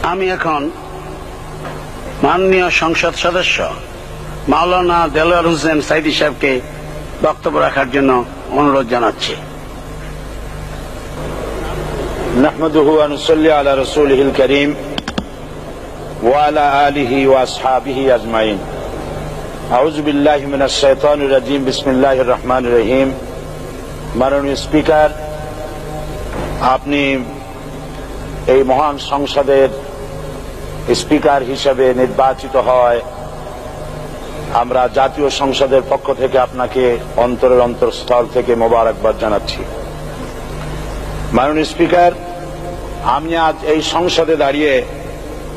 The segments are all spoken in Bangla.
আমি এখন মাননীয় সংসদ সদস্য মাওলানা দেলোয়ার হোসেন সাইদী সাহেবকে বক্তব্য রাখার জন্য অনুরোধ জানাচ্ছি। নাহমাদুহু ওয়া নুসাল্লি আলা রাসূলিহিল কারীম ওয়া আলা আলিহি ওয়া আসহাবিহি আজমাইন। আউযু বিল্লাহি মিনাশ শাইতানির রাজীম। বিসমিল্লাহির রহমানির রহিম। মাননীয় স্পিকার, আপনি এই মহান সংসদের স্পিকার হিসেবে নির্বাচিত হয় আমরা জাতীয় সংসদের পক্ষ থেকে আপনাকে অন্তরের অন্তঃস্থল থেকে মোবারকবাদ জানাচ্ছি। মাননীয় স্পিকার, আমি আজ এই সংসদে দাঁড়িয়ে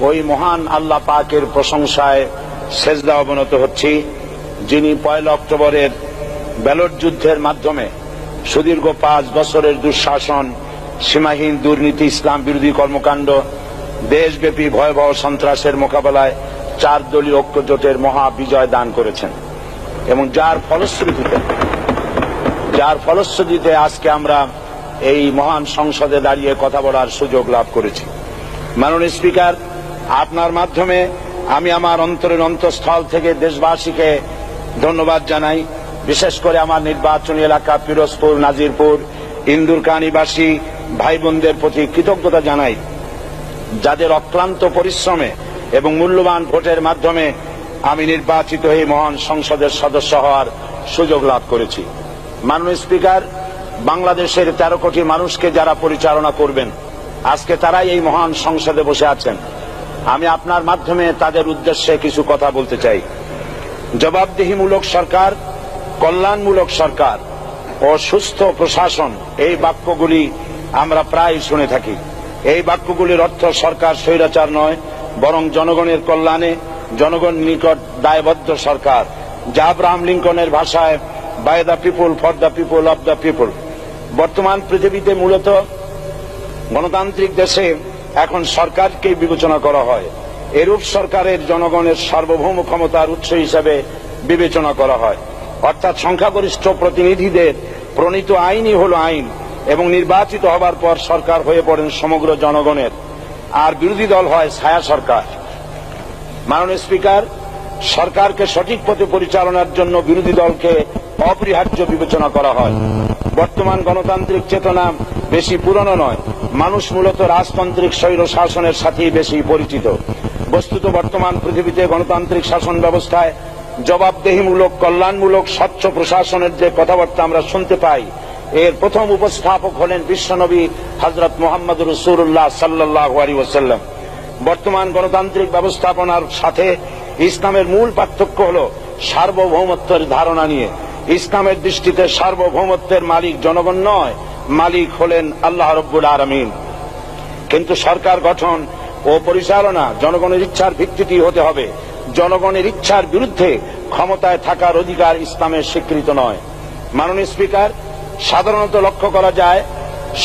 ওই মহান আল্লাহ পাকের প্রশংসায় সেজদা অবনত হচ্ছি, যিনি 1 অক্টোবরের ব্যালট যুদ্ধের মাধ্যমে সুদীর্ঘ 5 বছরের দুঃশাসন, সীমাহীন দুর্নীতি, ইসলাম বিরোধী কর্মকাণ্ড, দেশব্যাপী ভয়াবহ সন্ত্রাসের মোকাবেলায় 4 দলীয় ঐক্য জোটের মহা বিজয় দান করেছেন এবং যার ফলশ্রুতিতে আজকে আমরা এই মহান সংসদে দাঁড়িয়ে কথা বলার সুযোগ লাভ করেছি। মাননীয় স্পিকার, আপনার মাধ্যমে আমি আমার অন্তরের অন্তঃস্থল থেকে দেশবাসীকে ধন্যবাদ জানাই। বিশেষ করে আমার নির্বাচনী এলাকা পিরোজপুর, নাজিরপুর, ইন্দুরকানীবাসী ভাই বোনদের প্রতি কৃতজ্ঞতা জানাই, যাদের অক্লান্ত পরিশ্রমে এবং মূল্যবান ভোটের মাধ্যমে আমি নির্বাচিত হয়ে মহান সংসদের সদস্য হওয়ার সুযোগ লাভ করেছি। মাননীয় স্পিকার, বাংলাদেশের 13 কোটি মানুষকে যারা পরিচালনা করবেন, আজকে তারাই এই মহান সংসদে বসে আছেন। আমি আপনার মাধ্যমে তাদের উদ্দেশ্যে কিছু কথা বলতে চাই। জবাবদিহিমূলক সরকার, কল্যাণমূলক সরকার ও সুস্থ প্রশাসন, এই বাক্যগুলি আমরা প্রায় শুনে থাকি। এই বাক্যগুলির অর্থ সরকার স্বৈরাচার নয়, বরং জনগণের কল্যাণে জনগণ নিকট দায়বদ্ধ সরকার, যা আব্রাহাম লিঙ্কনের ভাষায় by the people, for the people, of the people. বর্তমান পৃথিবীতে মূলত গণতান্ত্রিক দেশে এখন সরকারকে বিবেচনা করা হয়। এরূপ সরকারের জনগণের সার্বভৌম ক্ষমতার উৎস হিসেবে বিবেচনা করা হয়, অর্থাৎ সংখ্যাগরিষ্ঠ প্রতিনিধিদের প্রণীত আইনই হল আইন এবং নির্বাচিত হবার পর সরকার হয়ে পড়েন সমগ্র জনগণের, আর বিরোধী দল হয় ছায়া সরকার। মাননীয় স্পিকার, সরকারকে সঠিক পথে পরিচালনার জন্য বিরোধী দলকে অপরিহার্য বিবেচনা করা হয়। বর্তমান গণতান্ত্রিক চেতনা বেশি পুরনো নয়, মানুষ মূলত রাজতান্ত্রিক স্বৈর শাসনের সাথেই বেশি পরিচিত। বস্তুত বর্তমান পৃথিবীতে গণতান্ত্রিক শাসন ব্যবস্থায় জবাবদিহিমূলক, কল্যাণমূলক, স্বচ্ছ প্রশাসনের যে কথাবার্তা আমরা শুনতে পাই, এর প্রথম উপস্থাপক হলেন বিশ্বনবী হযরত মুহাম্মদ রাসূলুল্লাহ সাল্লাল্লাহু আলাইহি ওয়াসাল্লাম। বর্তমান গণতান্ত্রিক ব্যবস্থাপনার সাথে ইসলামের মূল পার্থক্য হল সার্বভৌমত্বের ধারণা নিয়ে। ইসলামের দৃষ্টিতে সার্বভৌমত্বের মালিক জনগণ নয়, মালিক হলেন আল্লাহ রাব্বুল আলামিন। কিন্তু সরকার গঠন ও পরিচালনা জনগণের ইচ্ছার ভিত্তিতে হতে হবে। জনগণের ইচ্ছার বিরুদ্ধে ক্ষমতায় থাকার অধিকার ইসলামের স্বীকৃত নয়। মাননীয় স্পিকার, সাধারণত লক্ষ্য করা যায়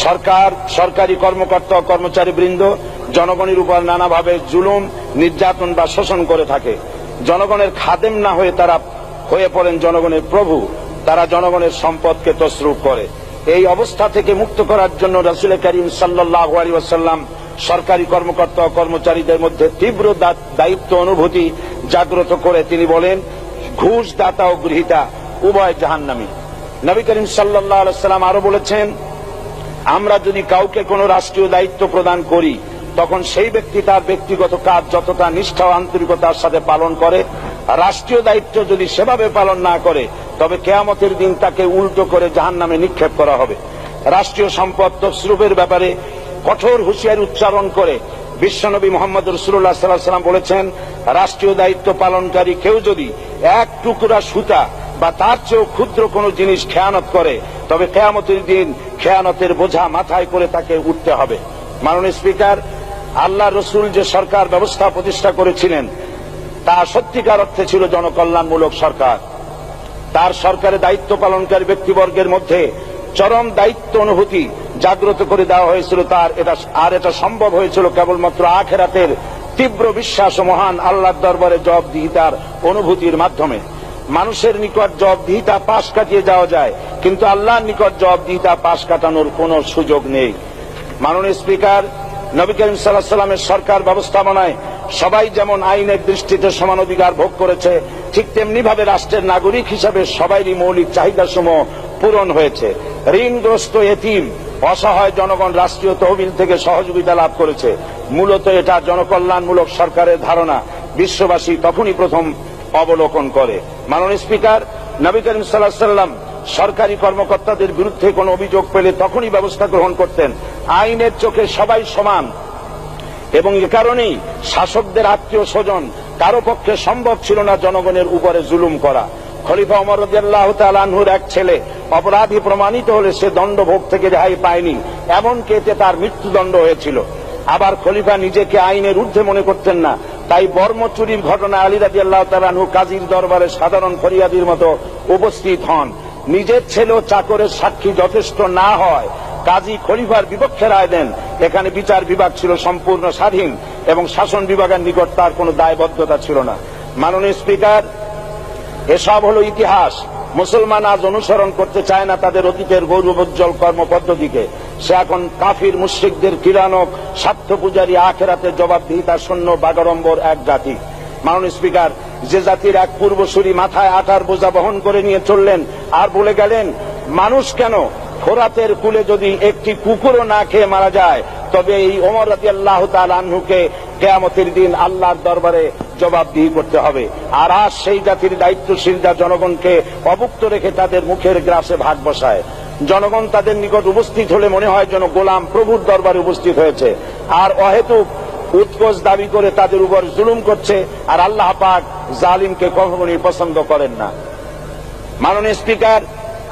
সরকার, সরকারি কর্মকর্তা ও কর্মচারীবৃন্দ জনগণের উপর নানাভাবে জুলুম, নির্যাতন বা শোষণ করে থাকে। জনগণের খাদেম না হয়ে তারা হয়ে পড়েন জনগণের প্রভু। তারা জনগণের সম্পদকে তসরুপ করে। এই অবস্থা থেকে মুক্ত করার জন্য রাসূল করিম সাল্লাল্লাহু আলাইহি ওয়াসাল্লাম সরকারি কর্মকর্তা ও কর্মচারীদের মধ্যে তীব্র দায়িত্ব অনুভূতি জাগ্রত করে তিনি বলেন, ঘুষ দাতা ও গৃহীতা উভয় জাহান্নামী। নবী করিম সাল্লাল্লাহু আলাইহি ওয়াসাল্লাম আরো বলেছেন, আমরা যদি কাউকে কোনো রাষ্ট্রীয় দায়িত্ব প্রদান করি, তখন সেই ব্যক্তি তার ব্যক্তিগত কাজ যতটা নিষ্ঠা ও আন্তরিকতার সাথে পালন করে, রাষ্ট্রীয় দায়িত্ব যদি সেভাবে পালন না করে, তবে কিয়ামতের দিন তাকে উল্টো করে জাহান্নামে নিক্ষেপ করা হবে। রাষ্ট্রীয় সম্পদ তসরুপের ব্যাপারে কঠোর হুঁশিয়ারি উচ্চারণ করে বিশ্বনবী মুহাম্মদ রাসূলুল্লাহ সাল্লাল্লাহু আলাইহি ওয়াসাল্লাম বলেছেন, রাষ্ট্রীয় দায়িত্ব পালনকারী কেউ যদি 1 টুকরা সুতা বা তার চেয়েও ক্ষুদ্র কোনো জিনিস খেয়ানত করে, তবে কিয়ামতের দিন খেয়ানতের বোঝা মাথায় করে তাকে উঠতে হবে। মাননীয় স্পিকার, আল্লাহ রসুল যে সরকার ব্যবস্থা প্রতিষ্ঠা করেছিলেন, তা সত্যিকার অর্থে ছিল জনকল্যাণমূলক সরকার। তার সরকারে দায়িত্ব পালনকারী ব্যক্তিবর্গের মধ্যে চরম দায়িত্ব অনুভূতি জাগ্রত করে দেওয়া হয়েছিল। এটা সম্ভব হয়েছিল কেবলমাত্র আখিরাতের তীব্র বিশ্বাস ও মহান আল্লাহর দরবারে জবাবদিহিতার অনুভূতির মাধ্যমে। মানুষের নিকট জবাবদিহিতা পাশ কাটিয়ে যাওয়া যায়, কিন্তু আল্লাহর নিকট জবাবদিহিতা পাশ কাটানোর কোনো সুযোগ নেই। মাননীয় স্পিকার, নবী করিম সাল্লাল্লাহু আলাইহি সাল্লামের সরকার ব্যবস্থাপনায় সবাই যেমন আইনের দৃষ্টিতে সমান অধিকার ভোগ করেছে, ঠিক তেমনি ভাবে রাষ্ট্রের নাগরিক হিসাবে সবারই মৌলিক চাহিদাসমূহ পূরণ হয়েছে। ঋণগ্রস্ত এতিম অসহায় জনগণ রাষ্ট্রীয় তহবিল থেকে সহযোগিতা লাভ করেছে। মূলত এটা জনকল্যাণমূলক সরকারের ধারণা বিশ্ববাসী তখনই প্রথম অবলোকন করে। মাননীয় স্পিকার, নবী করিম সাল্লাল্লাহু আলাইহি সাল্লাম সরকারি কর্মকর্তাদের বিরুদ্ধে কোনো অভিযোগ পেলে তখনই ব্যবস্থা গ্রহণ করতেন। আইনের চোখে সবাই সমান এবং এ কারণেই শাসকদের আত্মীয় স্বজন কারো পক্ষে সম্ভব ছিল না জনগণের উপরে জুলুম করা। খলিফা ওমর রাদিয়াল্লাহু তাআলা আনহুর এক ছেলে অপরাধী প্রমাণিত হলে সে দণ্ডভোগ থেকে রেহাই পায়নি, এমনকি এতে তার মৃত্যুদণ্ড হয়েছিল। আবার খলিফা নিজেকে আইনের ঊর্ধ্বে মনে করতেন না, তাই বর্ম চুরির ঘটনা আলী রাদিয়াল্লাহু তাআলা আনহু কাজীর দরবারে সাধারণ ফরিয়াদির মতো উপস্থিত হন। নিজের ছেলে ও চাকরের সাক্ষী যথেষ্ট না হয় কাজী খলিফার বিপক্ষে রায় দেন। এখানে বিচার বিভাগ ছিল সম্পূর্ণ স্বাধীন এবং শাসন বিভাগের নিকট তার কোনো দায়বদ্ধতা ছিল না। মাননীয় স্পিকার, এসব হলো ইতিহাস। মুসলমান আজ অনুসরণ করতে চায় না তাদের অতীতের গৌরবোজ্জ্বল কর্মপদ্ধতিকে। সে এখন কাফির মুশরিকদের কিরানক স্বার্থ পূজারী আখেরাতে জবাবদিহিতা শূন্য বাগাড়ম্বর এক জাতি। মাননীয় স্পিকার, যে জাতির এক পূর্বসূরি মাথায় আটার বোঝা বহন করে নিয়ে চললেন আর বলে গেলেন, মানুষ কেন, ফোরাতের কূলে যদি একটি কুকুরও না খেয়ে মারা যায় তবে এই ওমর রাদিয়াল্লাহু তাআলা আনহুকে কিয়ামতের দিন আল্লাহর দরবারে জবাবদিহি করতে হবে। আর আজ সেই জাতির দায়িত্বশীলরা জনগণকে অভুক্ত রেখে তাদের মুখের গ্রাসে ভাগ বসায়। জনগণ তাদের নিকট উপস্থিত হলে মনে হয় যেন গোলাম প্রভুর দরবারে উপস্থিত হয়েছে, আর অহেতুক উৎকোচ দাবি করে তাদের উপর জুলুম করছে। আর আল্লাহ পাক জালিমকে কখনোই পছন্দ করেন না। মাননীয় স্পিকার,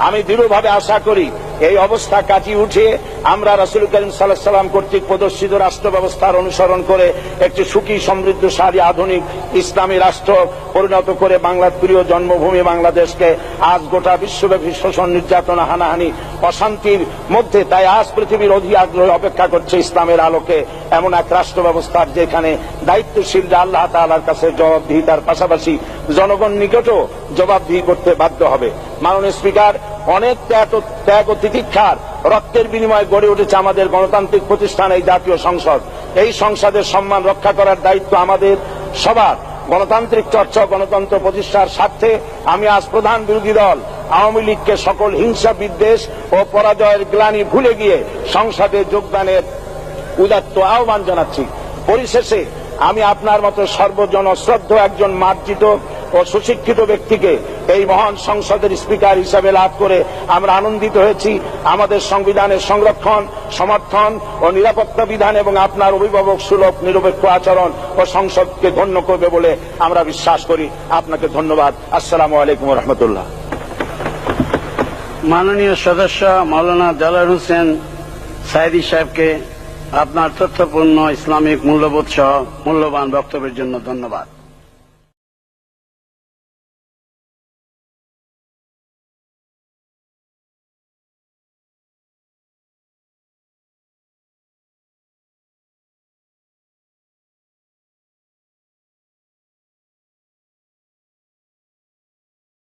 আমি দৃঢ়ভাবে আশা করি এই অবস্থা কাটিয়ে উঠিয়ে আমরা রাসূল করিম সাল্লাল্লাহু আলাইহি সাল্লাম কর্তৃক প্রদর্শিত রাষ্ট্র ব্যবস্থার অনুসরণ করে একটি সুখী সমৃদ্ধশালী আধুনিক ইসলামী রাষ্ট্র পরিণত করে বাংলার প্রিয় জন্মভূমি বাংলাদেশকে আজ গোটা বিশ্বব্যাপী শোষণ, নির্যাতন, হানাহানি, অশান্তির মধ্যে, তাই আজ পৃথিবীর অধীর আগ্রহে অপেক্ষা করছে ইসলামের আলোকে এমন এক রাষ্ট্র ব্যবস্থার যেখানে দায়িত্বশীলরা আল্লাহ তাআলার কাছে জবাবদিহিতার পাশাপাশি জনগণ নিকটও জবাবদিহি করতে বাধ্য হবে। মাননীয় স্পিকার, অনেক ত্যাগ ও তিতিক্ষার রক্তের বিনিময়ে গড়ে উঠেছে আমাদের গণতান্ত্রিক প্রতিষ্ঠান এই জাতীয় সংসদ। এই সংসদের সম্মান রক্ষা করার দায়িত্ব আমাদের সবার। গণতান্ত্রিক চর্চা, গণতন্ত্র প্রতিষ্ঠার স্বার্থে আমি আজ প্রধান বিরোধী দল আওয়ামী লীগকে সকল হিংসা, বিদ্বেষ ও পরাজয়ের গ্লানি ভুলে গিয়ে সংসদে যোগদানের উদাত্ত আহ্বান জানাচ্ছি। পরিশেষে আমি আপনার মতো সর্বজনশ্রদ্ধ একজন মার্জিত ও সুশিক্ষিত ব্যক্তিকে এই মহান সংসদের স্পিকার হিসাবে লাভ করে আমরা আনন্দিত হয়েছি। আমাদের সংবিধানের সংরক্ষণ, সমর্থন ও নিরাপত্তা বিধান এবং আপনার অভিভাবক সুলভ নিরপেক্ষ আচরণ ও সংসদকে ধন্য করবে বলে আমরা বিশ্বাস করি। আপনাকে ধন্যবাদ। আসসালামু আলাইকুম ওয়া রাহমাতুল্লাহ। মাননীয় সদস্য মাওলানা দেলোয়ার হোসেন সাঈদী সাহেবকে আপনার তথ্যপূর্ণ ইসলামিক মূল্যবোধ সহ মূল্যবান বক্তব্যের জন্য ধন্যবাদ।